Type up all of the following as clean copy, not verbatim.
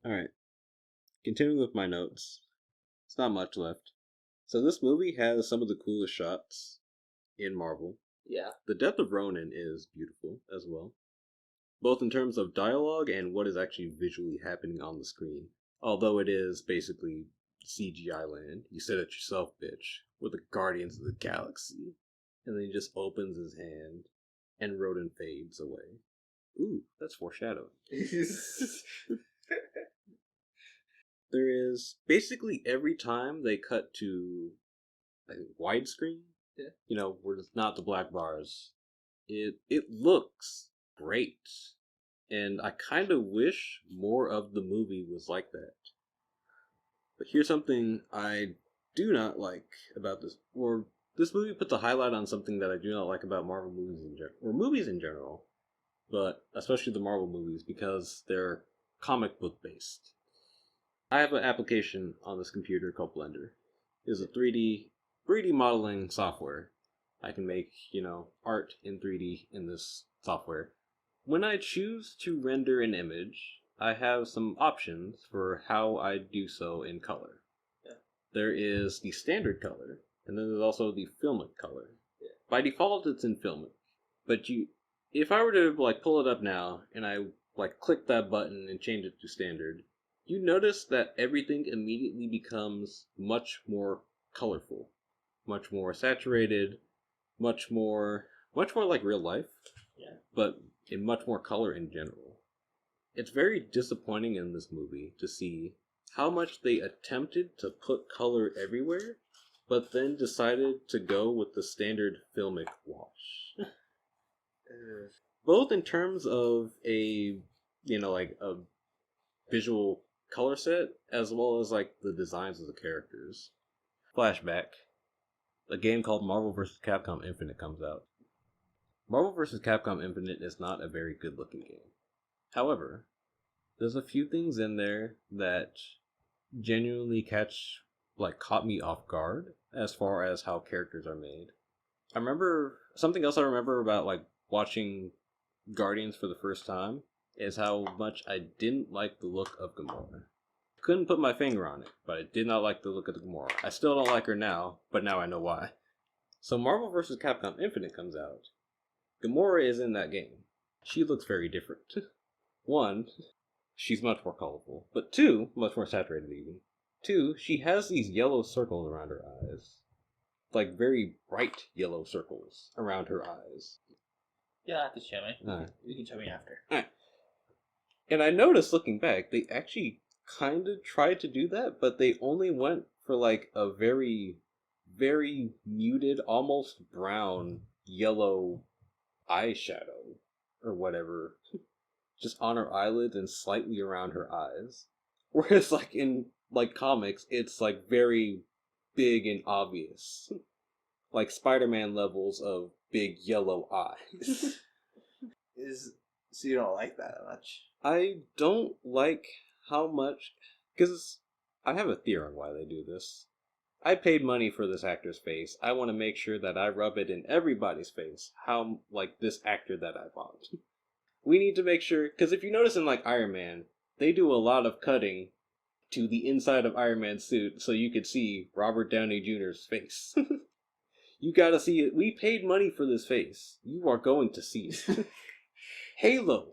Alright, continuing with my notes. It's not much left. So this movie has some of the coolest shots in Marvel. Yeah. The death of Ronan is beautiful as well, both in terms of dialogue and what is actually visually happening on the screen. Although it is basically CGI land. You said it yourself, bitch. We're the Guardians of the Galaxy. And then he just opens his hand and Ronan fades away. Ooh, that's foreshadowing. There is basically every time they cut to, I think, widescreen. Yeah. Where it's not the black bars. It looks great, and I kind of wish more of the movie was like that. But here's something I do not like about this, or this movie puts a highlight on something that I do not like about Marvel movies in general, or movies in general, but especially the Marvel movies because they're comic book based. I have an application on this computer called Blender. It's a 3D modeling software. I can make, art in 3D in this software. When I choose to render an image, I have some options for how I do so in color. Yeah. There is the standard color, and then there's also the filmic color. Yeah. By default, it's in filmic, but if I were to pull it up now and I click that button and change it to standard, you notice that everything immediately becomes much more colorful, much more saturated, much more like real life. Yeah. But in much more color in general. It's very disappointing in this movie to see how much they attempted to put color everywhere, but then decided to go with the standard filmic wash. Both in terms of a visual color set as well as the designs of the characters. Flashback. A game called Marvel vs. Capcom Infinite comes out. Marvel vs. Capcom Infinite is not a very good looking game. However, there's a few things in there that genuinely caught me off guard as far as how characters are made. I remember something else I remember about watching Guardians for the first time is how much I didn't like the look of Gamora. Couldn't put my finger on it, but I did not like the look of Gamora. I still don't like her now, but now I know why. So Marvel vs. Capcom Infinite comes out. Gamora is in that game. She looks very different. One, she's much more colorful, but two, much more saturated even. Two, she has these yellow circles around her eyes. Very bright yellow circles around her eyes. You'll have to show me. Alright. You can show me after. Alright. And I noticed looking back, they actually kind of tried to do that, but they only went for a very, very muted, almost brown, yellow eyeshadow or whatever, just on her eyelids and slightly around her eyes. Whereas in comics, it's very big and obvious, like Spider-Man levels of big yellow eyes. So you don't like that much? I don't like how much, because I have a theory on why they do this. I paid money for this actor's face. I want to make sure that I rub it in everybody's face. How, this actor that I bought. We need to make sure, because if you notice in Iron Man, they do a lot of cutting to the inside of Iron Man's suit so you could see Robert Downey Jr.'s face. You gotta see it. We paid money for this face. You are going to see it. Halo.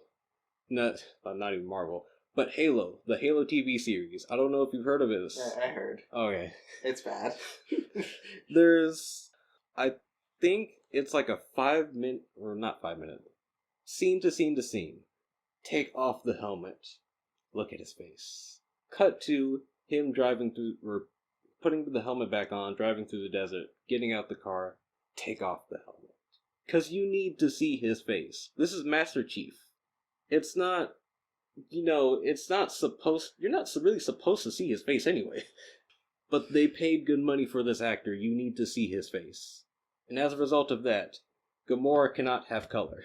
Not even Marvel. But Halo, the Halo TV series. I don't know if you've heard of it. Yeah, I heard. Okay. It's bad. I think it's a 5 minute, or not 5 minute, scene to scene to scene. Take off the helmet. Look at his face. Cut to him driving through, or putting the helmet back on, driving through the desert, getting out the car. Take off the helmet. Because you need to see his face. This is Master Chief. It's not, it's not supposed, you're not really supposed to see his face anyway. But they paid good money for this actor, you need to see his face. And as a result of that, Gamora cannot have color.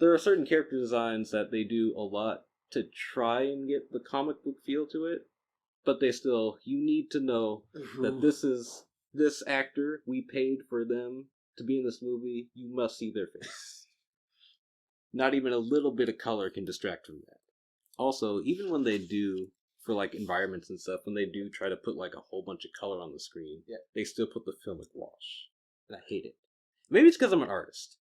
There are certain character designs that they do a lot to try and get the comic book feel to it, but you need to know that this actor, we paid for them to be in this movie, you must see their face. Not even a little bit of color can distract from that. Also, even when they do for like environments and stuff, when they do try to put like a whole bunch of color on the screen, Yeah. they still put the filmic wash, and I hate it. Maybe it's because I'm an artist.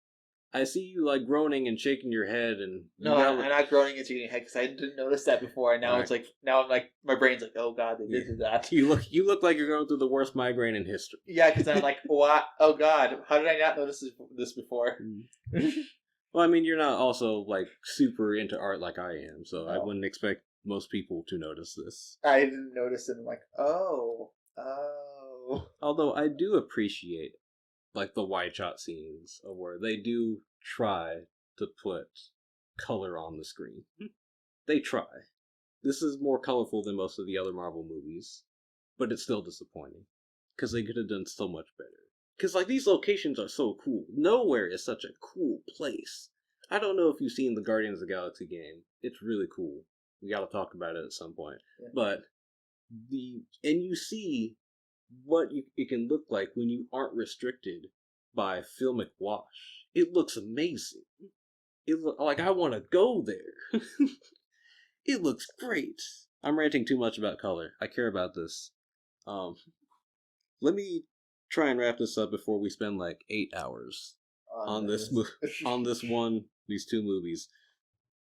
I see you like groaning and shaking your head, and you No, got I'm not groaning into your head because I didn't notice that before, and now Alright. it's like now I'm like my brain's like, oh god, they did do that. you look like you're going through the worst migraine in history. Yeah, because I'm like, what? Oh god, how did I not notice this before? Well, I mean, you're not also like super into art like I am, so I No. wouldn't expect most people to notice this. I didn't notice it. I'm like, oh. Although I do appreciate like the wide shot scenes of where they do try to put color on the screen. They try. This is more colorful than most of the other Marvel movies, but it's still disappointing because they could have done so much better. Because like these locations are so cool. Nowhere is such a cool place. I don't know if you've seen the Guardians of the Galaxy game. It's really cool. We got to talk about it at some point. Yeah. But you see what it can look like when you aren't restricted by filmic wash. It looks amazing. It look like I want to go there. It looks great. I'm ranting too much about color. I care about this. Let me try and wrap this up before we spend like 8 hours on this these two movies.